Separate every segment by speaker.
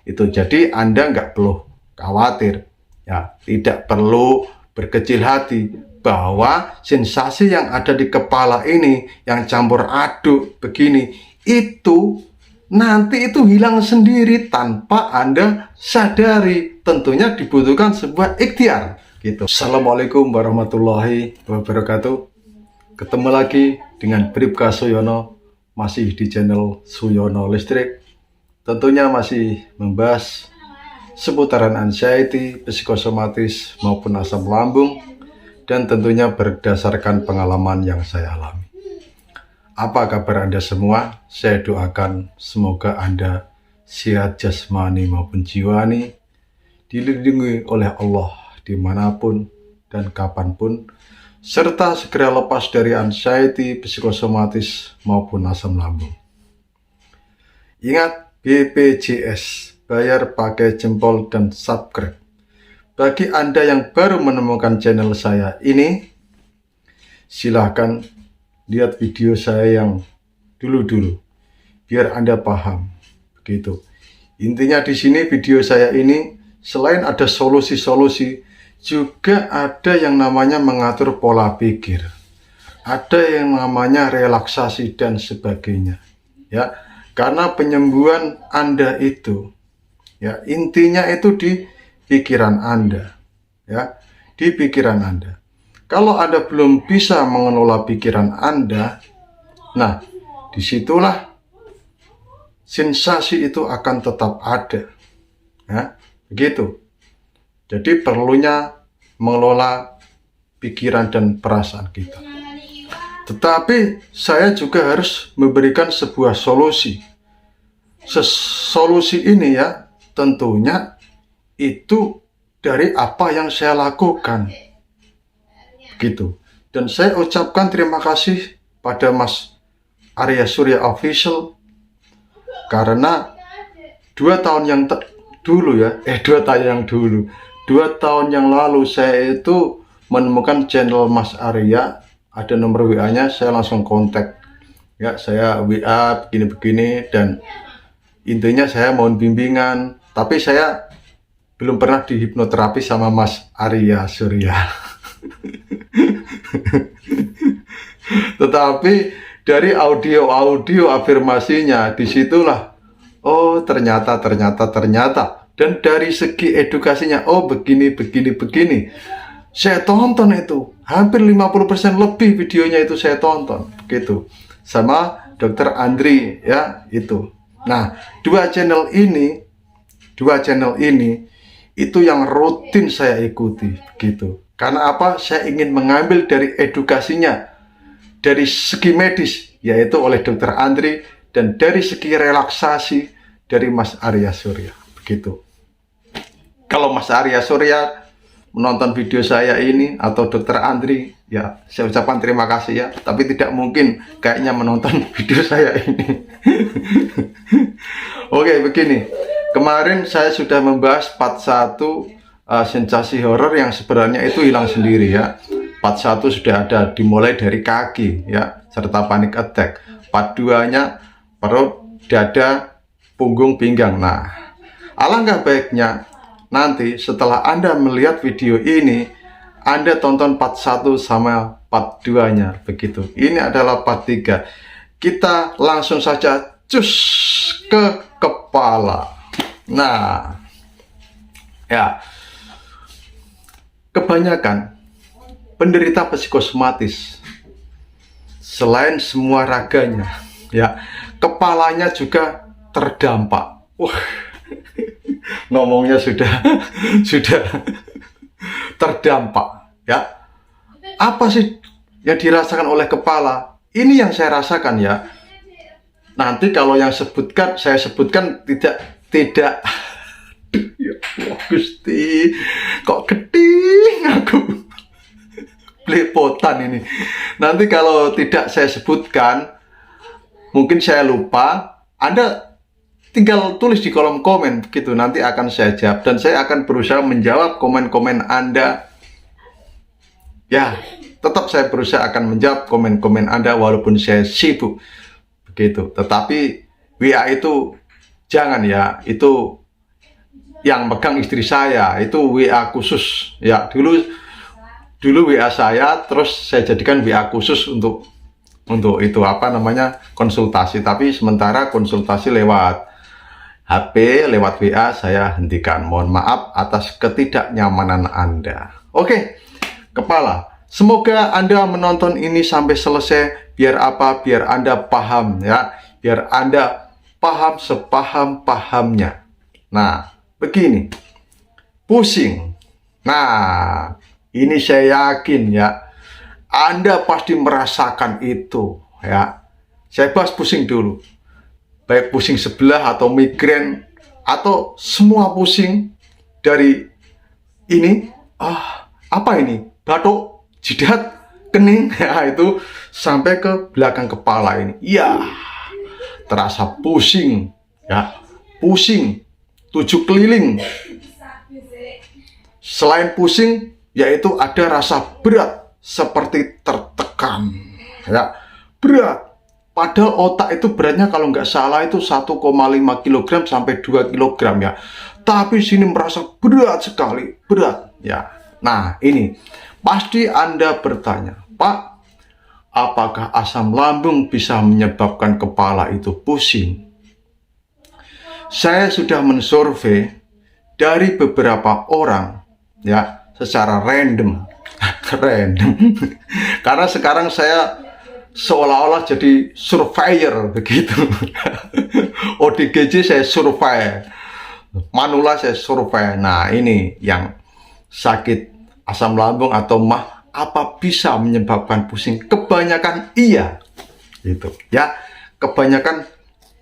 Speaker 1: Itu jadi Anda nggak perlu khawatir, ya, tidak perlu berkecil hati bahwa sensasi yang ada di kepala ini yang campur aduk begini itu nanti itu hilang sendiri tanpa Anda sadari. Tentunya dibutuhkan sebuah ikhtiar gitu. Assalamualaikum warahmatullahi wabarakatuh. Ketemu lagi dengan Bribka Suyono, masih di channel Suyono Listrik. Tentunya masih membahas seputaran anxiety, psikosomatis maupun asam lambung, dan tentunya berdasarkan pengalaman yang saya alami. Apa kabar Anda semua? Saya doakan semoga Anda sehat jasmani maupun jiwani, dilindungi oleh Allah dimanapun dan kapanpun, serta segera lepas dari anxiety, psikosomatis maupun asam lambung. Ingat, BPJS, bayar pakai jempol dan subscribe. Bagi Anda yang baru menemukan channel saya ini, silahkan lihat video saya yang dulu-dulu, biar Anda paham. Begitu. Intinya di sini video saya ini, selain ada solusi-solusi, juga ada yang namanya mengatur pola pikir. Ada yang namanya relaksasi dan sebagainya. Ya, karena penyembuhan Anda itu, ya, intinya itu di pikiran Anda, ya, di pikiran Anda. Kalau Anda belum bisa mengelola pikiran Anda, nah, disitulah sensasi itu akan tetap ada, ya, begitu. Jadi perlunya mengelola pikiran dan perasaan kita. Tetapi saya juga harus memberikan sebuah solusi. Solusi ini, ya, tentunya itu dari apa yang saya lakukan, gitu. Dan saya ucapkan terima kasih pada Mas Arya Surya Official, karena 2 tahun yang dulu, ya, 2 tahun yang lalu saya itu menemukan channel Mas Arya, ada nomor WA-nya, saya langsung kontak, ya, saya WA begini-begini, dan intinya saya mohon bimbingan, tapi saya belum pernah dihipnoterapi sama Mas Arya Surya. Tetapi dari audio afirmasinya, disitulah, oh ternyata, dan dari segi edukasinya, oh begini, saya tonton itu, hampir 50% lebih videonya itu saya tonton, begitu, sama Dr. Andri, ya, itu. Nah, dua channel ini itu yang rutin saya ikuti, begitu. Karena apa? Saya ingin mengambil dari edukasinya, dari segi medis, yaitu oleh Dr. Andri, dan dari segi relaksasi dari Mas Arya Surya, begitu. Kalau Mas Arya Surya menonton video saya ini atau Dr. Andri, ya, saya ucapkan terima kasih, ya, tapi tidak mungkin kayaknya menonton video saya ini. Oke, begini. Kemarin saya sudah membahas part 1, sensasi horor yang sebenarnya itu hilang sendiri, ya. Part 1 sudah ada, dimulai dari kaki, ya, serta panic attack. Part 2-nya perut, dada, punggung, pinggang. Nah, alangkah baiknya nanti setelah Anda melihat video ini, Anda tonton part 1 sama part 2-nya, begitu. Ini adalah part 3. Kita langsung saja cus ke kepala. Nah, ya, kebanyakan penderita psikosomatis, selain semua raganya, ya, kepalanya juga terdampak. Ngomongnya sudah terdampak, ya. Apa sih yang dirasakan oleh kepala? Ini yang saya rasakan, ya. Nanti kalau yang saya sebutkan tidak ya Allah Gusti, kok geding aku belepotan ini. Nanti kalau tidak saya sebutkan, mungkin saya lupa, Anda tinggal tulis di kolom komen, gitu, nanti akan saya jawab, dan saya akan berusaha menjawab komen-komen Anda, ya. Tetap saya berusaha akan menjawab komen-komen Anda walaupun saya sibuk, begitu. Tetapi WA itu jangan, ya, itu yang megang istri saya, itu WA khusus ya. Dulu WA saya, terus saya jadikan WA khusus untuk itu apa namanya, konsultasi. Tapi sementara konsultasi lewat HP, lewat WA saya hentikan. Mohon maaf atas ketidaknyamanan Anda. Oke, kepala. Semoga Anda menonton ini sampai selesai. Biar apa? Biar Anda paham ya. Biar Anda paham sepaham-pahamnya. Nah, begini. Pusing. Nah, ini saya yakin ya. Anda pasti merasakan itu ya. Saya bahas pusing dulu. Baik pusing sebelah atau migrain atau semua pusing dari ini. Apa ini? Batuk, jidat, kening, ya itu sampai ke belakang kepala ini. Ya, terasa pusing, ya, pusing 7 keliling. Selain pusing, yaitu ada rasa berat seperti tertekan, ya, berat. Padahal otak itu beratnya kalau nggak salah itu 1,5 kg sampai 2 kg ya. Tapi sini merasa berat sekali, berat ya. Nah, ini pasti Anda bertanya, Pak, apakah asam lambung bisa menyebabkan kepala itu pusing? Saya sudah mensurvei dari beberapa orang ya, secara random. Karena sekarang saya seolah-olah jadi surveyor begitu. ODGJ saya survei, manula saya survei. Nah, ini yang sakit asam lambung atau mah, apa bisa menyebabkan pusing? Kebanyakan iya, gitu ya. Kebanyakan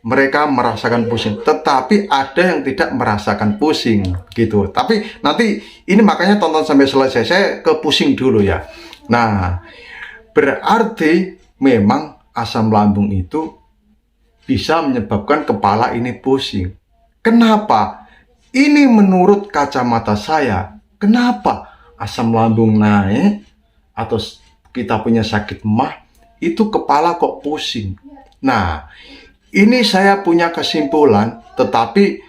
Speaker 1: mereka merasakan pusing, tetapi ada yang tidak merasakan pusing, gitu. Tapi nanti ini makanya tonton sampai selesai. Saya ke pusing dulu ya. Nah, berarti memang asam lambung itu bisa menyebabkan kepala ini pusing. Kenapa? Ini menurut kacamata saya. Kenapa asam lambung naik atau kita punya sakit mah itu kepala kok pusing? Nah, ini saya punya kesimpulan, tetapi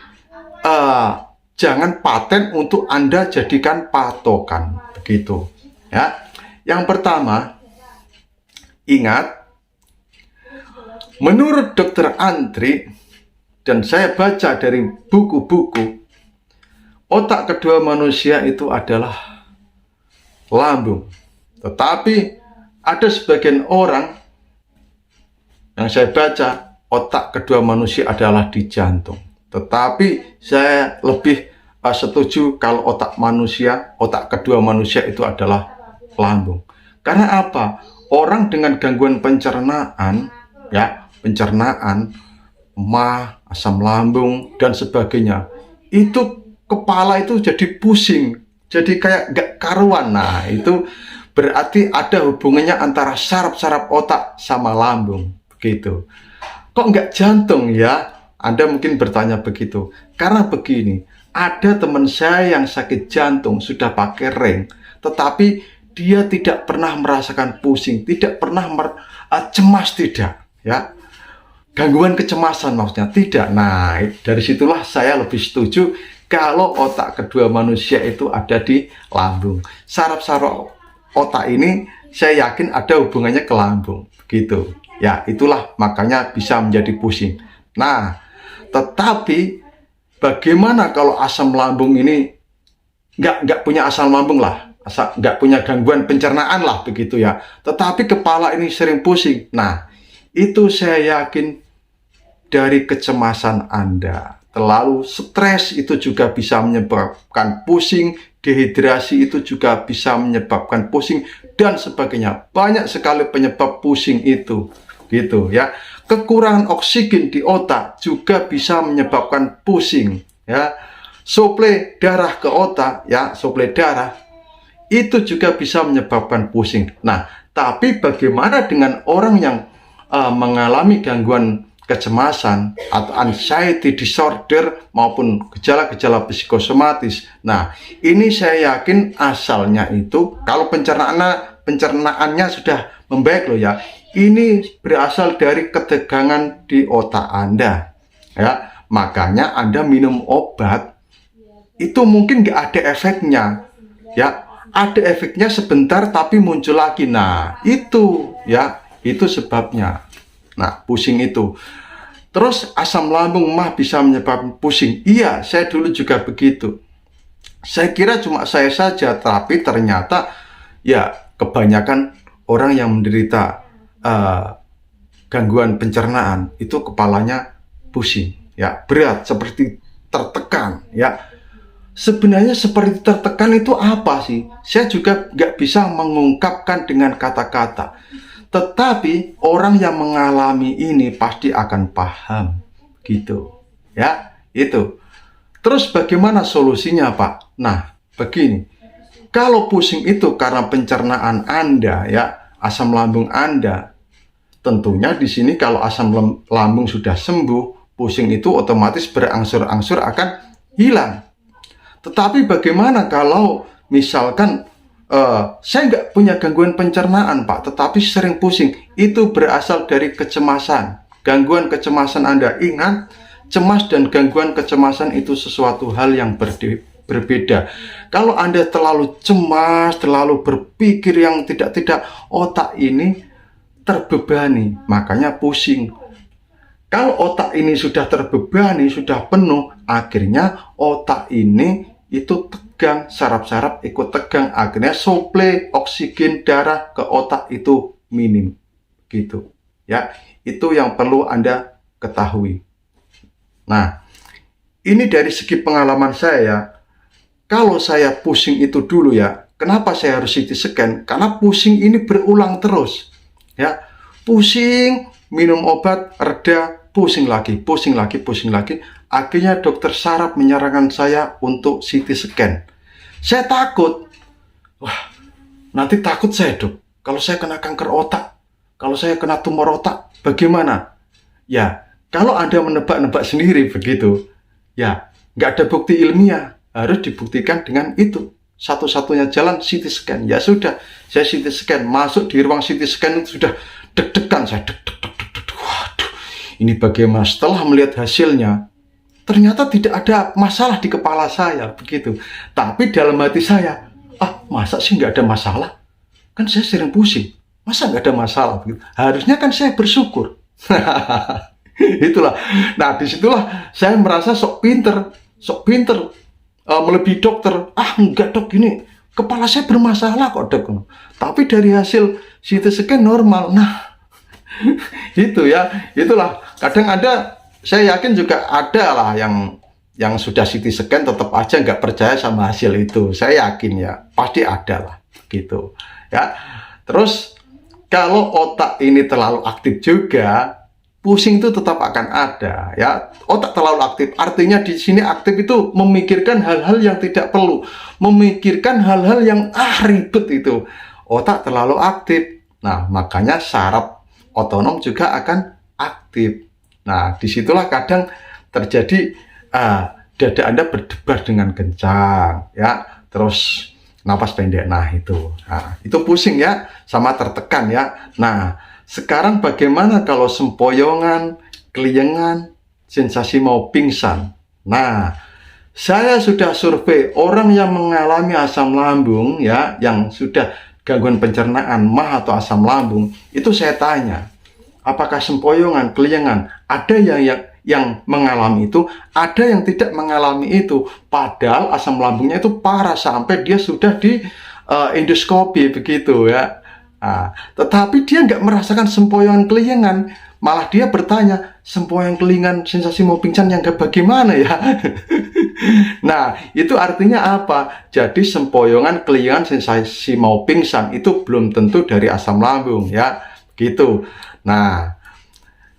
Speaker 1: jangan paten untuk Anda jadikan patokan, begitu ya. Yang pertama, ingat, menurut Dokter Antri, dan saya baca dari buku-buku, otak kedua manusia itu adalah lambung. Tetapi ada sebagian orang yang saya baca, otak kedua manusia adalah di jantung. Tetapi saya lebih setuju kalau otak kedua manusia itu adalah lambung. Karena apa? Orang dengan gangguan pencernaan, ya, mah, asam lambung dan sebagainya, itu kepala itu jadi pusing, jadi kayak gak karuan. Nah, itu berarti ada hubungannya antara saraf-saraf otak sama lambung, begitu. Kok nggak jantung ya? Anda mungkin bertanya begitu. Karena begini, ada teman saya yang sakit jantung sudah pakai ring, tetapi dia tidak pernah merasakan pusing, tidak pernah cemas, tidak ya. Gangguan kecemasan maksudnya tidak. Nah, dari situlah saya lebih setuju kalau otak kedua manusia itu ada di lambung. Saraf-saraf otak ini saya yakin ada hubungannya ke lambung, gitu. Ya, itulah makanya bisa menjadi pusing. Nah, tetapi bagaimana kalau asam lambung ini nggak punya asam lambung lah, nggak punya gangguan pencernaan lah, begitu ya. Tetapi kepala ini sering pusing. Nah, itu saya yakin dari kecemasan Anda. Terlalu stres itu juga bisa menyebabkan pusing, dehidrasi itu juga bisa menyebabkan pusing, dan sebagainya. Banyak sekali penyebab pusing itu, gitu ya. Kekurangan oksigen di otak juga bisa menyebabkan pusing, ya. Suplai darah ke otak, ya, suplai darah itu juga bisa menyebabkan pusing. Nah, tapi bagaimana dengan orang yang mengalami gangguan kecemasan atau anxiety disorder maupun gejala-gejala psikosomatis? Nah, ini saya yakin asalnya itu kalau pencernaannya sudah membaik loh ya. Ini berasal dari ketegangan di otak Anda, ya. Makanya Anda minum obat itu mungkin nggak ada efeknya, ya. Ada efeknya sebentar tapi muncul lagi. Nah, itu ya, itu sebabnya. Nah, pusing itu. Terus asam lambung mah bisa menyebabkan pusing. Iya, saya dulu juga begitu. Saya kira cuma saya saja, tapi ternyata ya kebanyakan orang yang menderita gangguan pencernaan itu kepalanya pusing, ya, berat, seperti tertekan, ya. Sebenarnya seperti tertekan itu apa sih? Saya juga nggak bisa mengungkapkan dengan kata-kata. Tetapi orang yang mengalami ini pasti akan paham, gitu. Ya, itu. Terus bagaimana solusinya, Pak? Nah, begini. Kalau pusing itu karena pencernaan Anda, ya, asam lambung Anda, tentunya di sini kalau asam lambung sudah sembuh, pusing itu otomatis berangsur-angsur akan hilang. Tetapi bagaimana kalau misalkan saya nggak punya gangguan pencernaan, Pak, tetapi sering pusing. Itu berasal dari kecemasan. Gangguan kecemasan Anda. Ingat, cemas dan gangguan kecemasan itu sesuatu hal yang berbeda. Kalau Anda terlalu cemas, terlalu berpikir yang tidak-tidak, otak ini terbebani, makanya pusing. Kalau otak ini sudah terbebani, sudah penuh, akhirnya otak ini itu tegang, saraf-saraf ikut tegang, akhirnya suplai oksigen darah ke otak itu minim, gitu. Ya, itu yang perlu Anda ketahui. Nah, ini dari segi pengalaman saya. Kalau saya pusing itu dulu, ya, kenapa saya harus CT scan? Karena pusing ini berulang terus, ya. Pusing, minum obat, reda, pusing lagi, pusing lagi, pusing lagi. Akhirnya dokter saraf menyarankan saya untuk CT scan. Saya takut. Wah, nanti takut saya, Dok. Kalau saya kena kanker otak, kalau saya kena tumor otak, bagaimana? Ya, kalau Anda menebak-nebak sendiri begitu, ya, nggak ada bukti ilmiah. Harus dibuktikan dengan itu. Satu-satunya jalan CT scan. Ya sudah, saya CT scan. Masuk di ruang CT scan itu sudah deg-degan saya. Waduh, ini bagaimana? Setelah melihat hasilnya, ternyata tidak ada masalah di kepala saya, begitu. Tapi dalam hati saya, masa sih nggak ada masalah? Kan saya sering pusing. Masa nggak ada masalah? Begitu. Harusnya kan saya bersyukur. Itulah. Nah, disitulah saya merasa sok pinter. Melebihi dokter. Enggak, Dok, ini kepala saya bermasalah kok, Dok. Tapi dari hasil CT scan normal. Nah, itu ya, itulah. Kadang saya yakin juga ada lah yang sudah CT scan tetap aja nggak percaya sama hasil itu. Saya yakin ya, pasti ada lah, gitu. Ya, terus kalau otak ini terlalu aktif juga, pusing itu tetap akan ada, ya. Otak terlalu aktif, artinya di sini aktif itu memikirkan hal-hal yang tidak perlu, memikirkan hal-hal yang ribet itu. Otak terlalu aktif. Nah, makanya saraf otonom juga akan aktif. Nah, disitulah kadang terjadi dada Anda berdebar dengan kencang, ya. Terus napas pendek. Nah, itu pusing ya, sama tertekan ya. Nah, sekarang bagaimana kalau sempoyongan, keliengan, sensasi mau pingsan? Nah, saya sudah survei orang yang mengalami asam lambung, ya, yang sudah gangguan pencernaan, MAH atau asam lambung, itu saya tanya, apakah sempoyongan, keliengan, ada yang mengalami itu, ada yang tidak mengalami itu, padahal asam lambungnya itu parah sampai dia sudah di endoskopi begitu ya. Nah, tetapi dia nggak merasakan sempoyongan keliengan, malah dia bertanya, sempoyongan keliengan sensasi mau pingsan yang bagaimana ya? Nah, itu artinya apa? Jadi sempoyongan keliengan sensasi mau pingsan itu belum tentu dari asam lambung ya, gitu. Nah,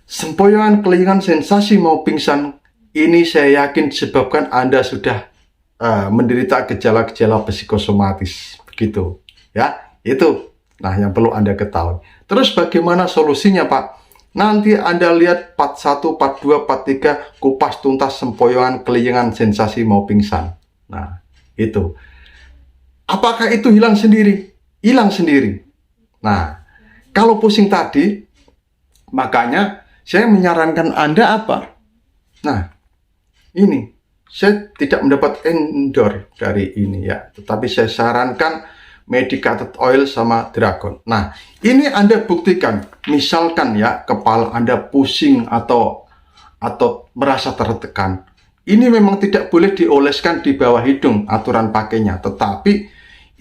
Speaker 1: sempoyongan keliengan sensasi mau pingsan ini saya yakin disebabkan Anda sudah menderita gejala-gejala psikosomatis, begitu ya. Itu yang perlu Anda ketahui. Terus bagaimana solusinya, Pak? Nanti Anda lihat part 1, part 2, part 3 kupas tuntas sempoyongan keliengan sensasi mau pingsan. Nah, itu. Apakah itu hilang sendiri? Hilang sendiri. Nah, kalau pusing tadi, makanya saya menyarankan Anda apa? Nah, ini saya tidak mendapat endorse dari ini ya, tetapi saya sarankan medicated oil sama dragon. Nah, ini Anda buktikan, misalkan ya kepala Anda pusing atau merasa tertekan. Ini memang tidak boleh dioleskan di bawah hidung aturan pakainya, tetapi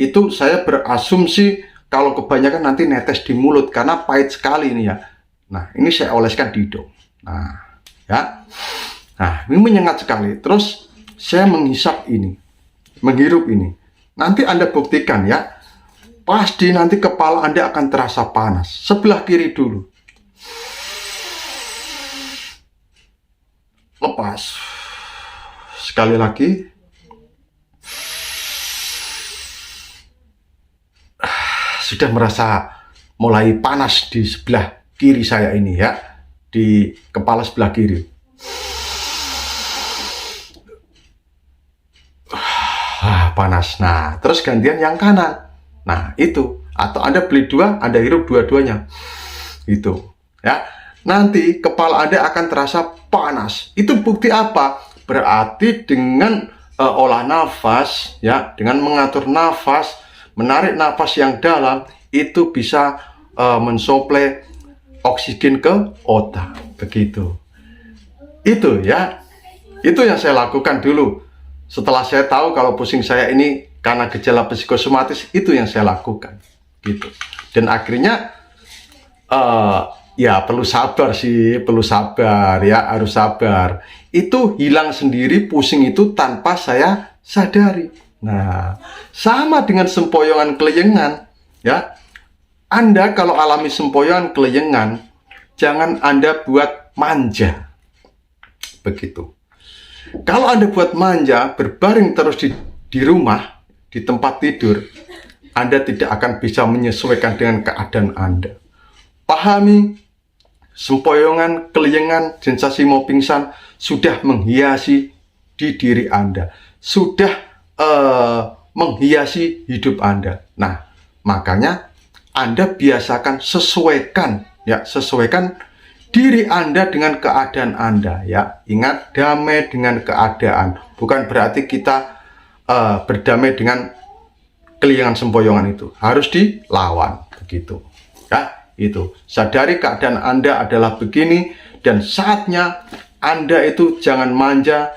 Speaker 1: itu saya berasumsi kalau kebanyakan nanti netes di mulut karena pahit sekali ini ya. Nah, ini saya oleskan di hidung. Nah, ya. Nah, ini menyengat sekali. Terus saya menghisap ini, menghirup ini. Nanti Anda buktikan ya, pasti nanti kepala Anda akan terasa panas. Sebelah kiri dulu. Lepas. Sekali lagi. Sudah merasa mulai panas di sebelah kiri saya ini ya. Di kepala sebelah kiri. Panas. Nah, terus gantian yang kanan. Nah, itu. Atau Anda beli dua, Anda hirup dua-duanya. Itu. Ya. Nanti kepala Anda akan terasa panas. Itu bukti apa? Berarti dengan olah nafas, ya, dengan mengatur nafas, menarik nafas yang dalam, itu bisa mensuplai oksigen ke otak. Begitu. Itu ya. Itu yang saya lakukan dulu. Setelah saya tahu kalau pusing saya ini karena gejala psikosomatis, itu yang saya lakukan, gitu. Dan akhirnya, ya perlu sabar sih, perlu sabar ya, harus sabar. Itu hilang sendiri pusing itu tanpa saya sadari. Nah, sama dengan sempoyongan keleyengan, ya. Anda kalau alami sempoyongan keleyengan, jangan Anda buat manja, begitu. Kalau Anda buat manja, berbaring terus di rumah, di tempat tidur, Anda tidak akan bisa menyesuaikan dengan keadaan Anda. Pahami, sempoyongan, keleyengan, sensasi mau pingsan, sudah menghiasi di diri Anda. Sudah menghiasi hidup Anda. Nah, makanya Anda biasakan sesuaikan, ya, sesuaikan diri Anda dengan keadaan Anda, ya. Ingat, damai dengan keadaan. Bukan berarti kita berdamai dengan keliengan sempoyongan itu. Harus dilawan, begitu. Ya, itu. Sadari keadaan Anda adalah begini, dan saatnya Anda itu jangan manja,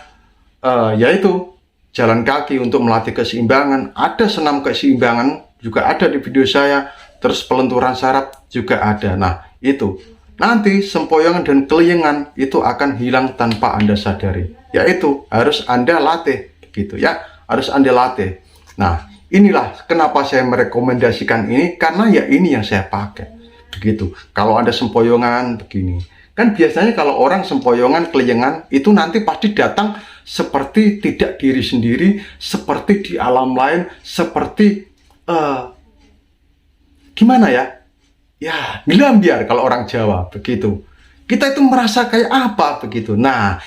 Speaker 1: yaitu jalan kaki untuk melatih keseimbangan. Ada senam keseimbangan, juga ada di video saya. Terus pelenturan saraf juga ada. Nah, itu. Nanti sempoyongan dan keliengan itu akan hilang tanpa Anda sadari. Yaitu harus Anda latih, gitu ya. Harus Anda latih. Nah, inilah kenapa saya merekomendasikan ini, karena ya ini yang saya pakai. Begitu. Kalau Anda sempoyongan begini. Kan biasanya kalau orang sempoyongan keliengan itu nanti pasti datang seperti tidak diri sendiri, seperti di alam lain, seperti gimana ya? Ya, ngelambiar kalau orang Jawa, begitu. Kita itu merasa kayak apa, begitu. Nah,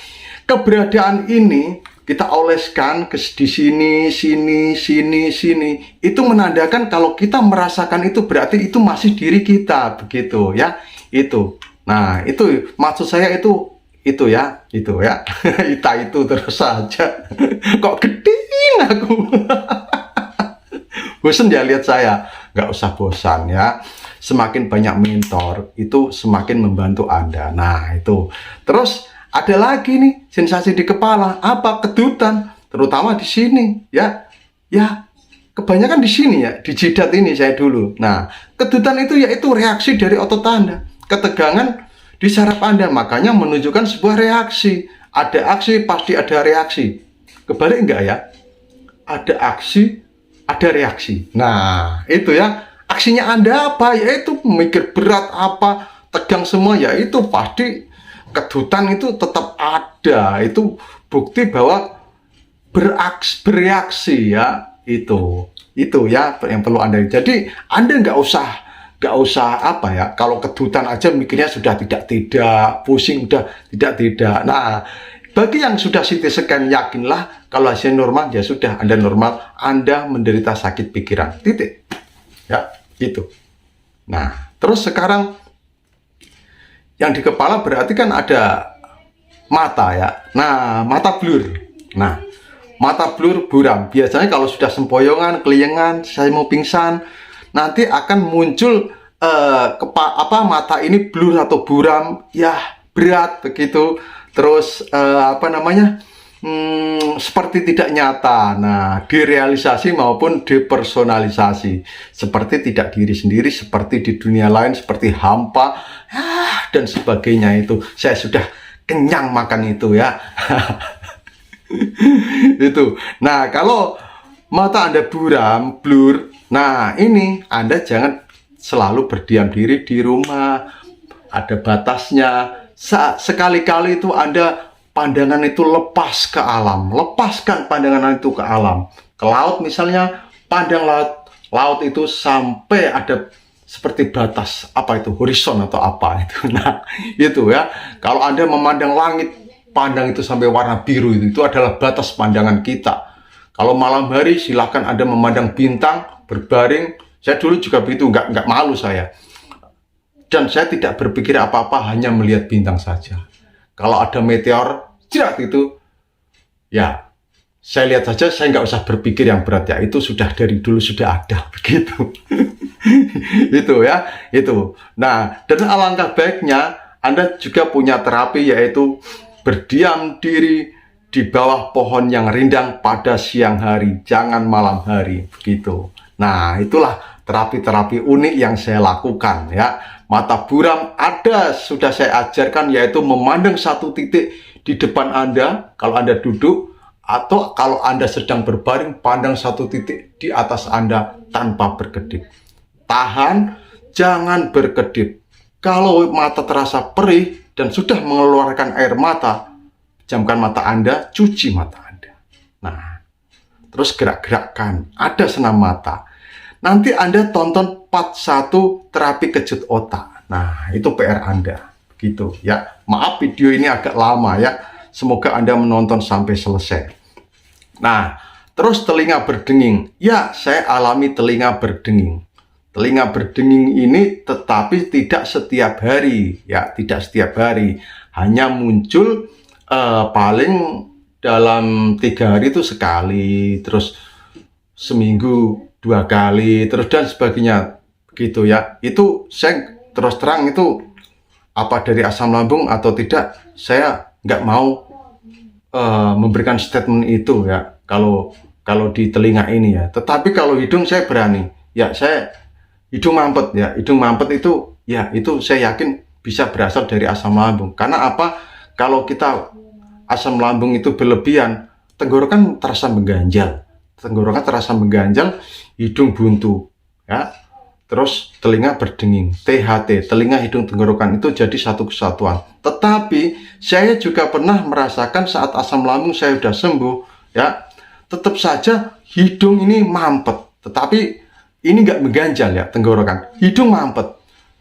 Speaker 1: keberadaan ini kita oleskan di sini, sini. Itu menandakan kalau kita merasakan itu berarti itu masih diri kita, begitu ya. Itu. Nah, itu maksud saya itu ya. itu terus saja. Kok geding aku. Bosan ya lihat saya? Nggak usah bosan ya. Semakin banyak mentor, itu semakin membantu Anda. Nah, itu. Terus, ada lagi nih, sensasi di kepala. Apa? Kedutan. Terutama di sini, ya. Ya, kebanyakan di sini ya. Di jidat ini saya dulu. Nah, kedutan itu yaitu reaksi dari otot Anda. Ketegangan di saraf Anda. Makanya menunjukkan sebuah reaksi. Ada aksi, pasti ada reaksi. Kebalik enggak ya? Ada aksi, ada reaksi. Nah, itu ya. Aksinya Anda apa? Yaitu mikir berat apa, tegang semua, yaitu pasti kedutan itu tetap ada. Itu bukti bahwa bereaksi ya. Itu ya yang perlu Anda. Jadi Anda nggak usah apa ya. Kalau kedutan aja mikirnya sudah tidak, pusing udah tidak. Nah, bagi yang sudah CT scan, yakinlah kalau hasilnya normal, ya sudah Anda normal. Anda menderita sakit pikiran. Titik. Ya, itu. Nah, terus sekarang yang di kepala berarti kan ada mata ya. Nah, mata blur. Nah, mata blur, buram. Biasanya kalau sudah sempoyongan, keliengan, saya mau pingsan, nanti akan muncul mata ini blur atau buram, ya berat begitu. Terus seperti tidak nyata. Nah, direalisasi maupun depersonalisasi, seperti tidak diri sendiri, seperti di dunia lain, seperti hampa dan sebagainya. Itu saya sudah kenyang makan itu ya. Itu. Nah, kalau mata Anda buram, blur, nah ini Anda jangan selalu berdiam diri di rumah. Ada batasnya. Sekali-kali itu Anda pandangan itu lepas ke alam, lepaskan pandangan itu ke alam, ke laut misalnya, pandang laut itu sampai ada seperti batas horizon atau apa itu. Nah, itu ya. Kalau Anda memandang langit, pandang itu sampai warna biru, itu adalah batas pandangan kita. Kalau malam hari silahkan Anda memandang bintang berbaring. Saya dulu juga begitu, nggak malu saya. Dan saya tidak berpikir apa-apa, hanya melihat bintang saja. Kalau ada meteor, jerat itu, ya saya lihat saja, saya nggak usah berpikir yang berat ya. Itu sudah dari dulu sudah ada begitu. Itu ya, itu. Nah, dan alangkah baiknya Anda juga punya terapi, yaitu berdiam diri di bawah pohon yang rindang pada siang hari, jangan malam hari begitu. Nah, itulah terapi-terapi unik yang saya lakukan ya. Mata buram sudah saya ajarkan, yaitu memandang satu titik di depan Anda kalau Anda duduk, atau kalau Anda sedang berbaring, pandang satu titik di atas Anda tanpa berkedip. Tahan, jangan berkedip. Kalau mata terasa perih dan sudah mengeluarkan air mata, pejamkan mata Anda, cuci mata Anda. Nah, terus gerak-gerakkan, ada senam mata. Nanti Anda tonton part 1 terapi kejut otak. Nah, itu PR Anda. Begitu ya. Maaf video ini agak lama ya. Semoga Anda menonton sampai selesai. Nah, terus telinga berdenging. Ya, saya alami telinga berdenging. Telinga berdenging ini tetapi tidak setiap hari. Ya, tidak setiap hari. Hanya muncul paling dalam 3 hari itu sekali. Terus seminggu 2 kali, terus dan sebagainya gitu ya. Itu saya terus terang itu apa dari asam lambung atau tidak, saya nggak mau memberikan statement itu ya, kalau di telinga ini ya. Tetapi kalau hidung saya berani ya. Saya hidung mampet ya, hidung mampet itu ya, itu saya yakin bisa berasal dari asam lambung. Karena apa, kalau kita asam lambung itu berlebihan, tenggorokan terasa mengganjal, hidung buntu ya, terus telinga berdenging, THT, telinga hidung tenggorokan, itu jadi satu kesatuan. Tetapi saya juga pernah merasakan saat asam lambung saya sudah sembuh ya, tetap saja hidung ini mampet, tetapi ini nggak mengganjal ya, tenggorokan, hidung mampet,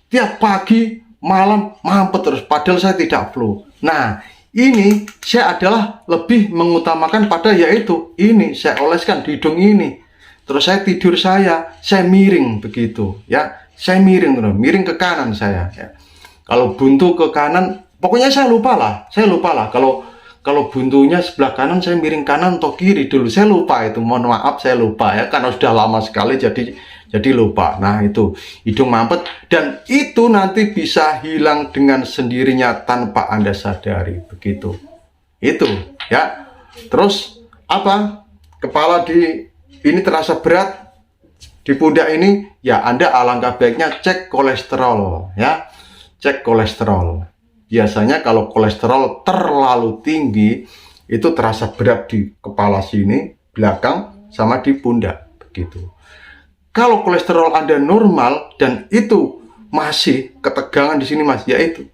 Speaker 1: tiap pagi malam mampet terus, padahal saya tidak flu. Nah, ini saya adalah lebih mengutamakan pada yaitu ini, saya oleskan di hidung ini. Terus saya tidur, saya miring begitu ya, saya miring ke kanan saya ya. Kalau buntu ke kanan, pokoknya saya lupa lah kalau buntunya sebelah kanan, saya miring kanan atau kiri dulu, saya lupa itu, mohon maaf saya lupa ya, karena sudah lama sekali jadi lupa. Nah, itu hidung mampet, dan itu nanti bisa hilang dengan sendirinya tanpa Anda sadari begitu. Itu ya. Terus apa, kepala ini terasa berat di pundak ini ya, Anda alangkah baiknya cek kolesterol ya, cek kolesterol. Biasanya kalau kolesterol terlalu tinggi itu terasa berat di kepala sini, belakang, sama di pundak begitu. Kalau kolesterol Anda normal dan itu masih ketegangan di sini Mas, yaitu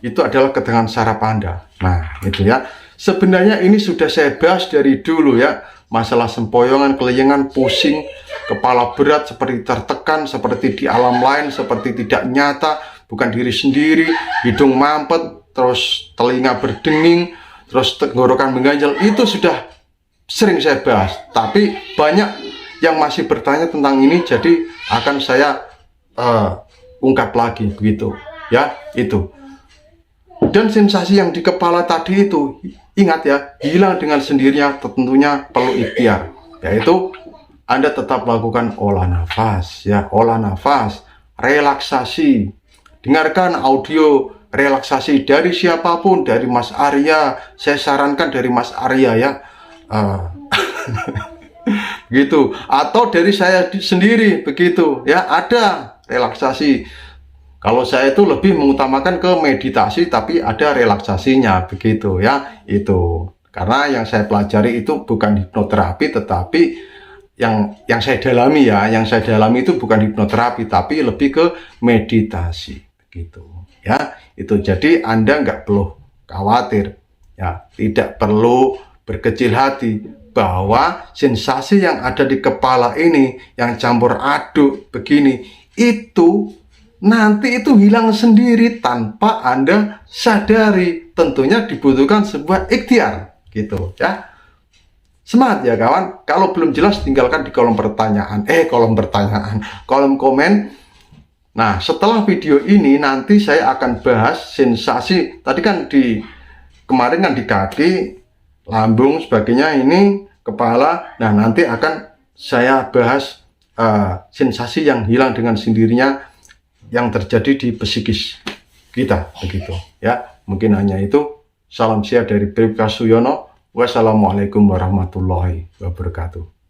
Speaker 1: itu adalah ketegangan saraf Anda. Nah, itu ya. Sebenarnya ini sudah saya bahas dari dulu ya. Masalah sempoyongan, keliengan, pusing, kepala berat, seperti tertekan, seperti di alam lain, seperti tidak nyata, bukan diri sendiri, hidung mampet, terus telinga berdenging, terus tenggorokan mengganjal, itu sudah sering saya bahas. Tapi banyak yang masih bertanya tentang ini, jadi akan saya ungkap lagi begitu ya, itu. Dan sensasi yang di kepala tadi itu ingat ya, hilang dengan sendirinya tentunya perlu ikhtiar, yaitu Anda tetap lakukan olah nafas ya, olah nafas, relaksasi. Dengarkan audio relaksasi dari siapapun, dari Mas Arya. Saya sarankan dari Mas Arya ya. Gitu, atau dari saya sendiri begitu ya, ada relaksasi. Kalau saya itu lebih mengutamakan ke meditasi, tapi ada relaksasinya begitu ya. Itu karena yang saya pelajari itu bukan hipnoterapi, tetapi yang saya dalami ya, yang saya dalami itu bukan hipnoterapi, tapi lebih ke meditasi begitu ya. Itu jadi Anda nggak perlu khawatir ya, tidak perlu berkecil hati bahwa sensasi yang ada di kepala ini yang campur aduk begini itu nanti itu hilang sendiri tanpa Anda sadari. Tentunya dibutuhkan sebuah ikhtiar gitu ya. Semangat ya kawan. Kalau belum jelas tinggalkan di kolom kolom komen. Nah, setelah video ini nanti saya akan bahas sensasi. Tadi kan kemarin kan di kaki, lambung, sebagainya, ini kepala. Nah, nanti akan saya bahas sensasi yang hilang dengan sendirinya yang terjadi di psikis kita begitu ya. Mungkin hanya itu. Salam sehat dari Bribka Suyono. Wassalamualaikum warahmatullahi wabarakatuh.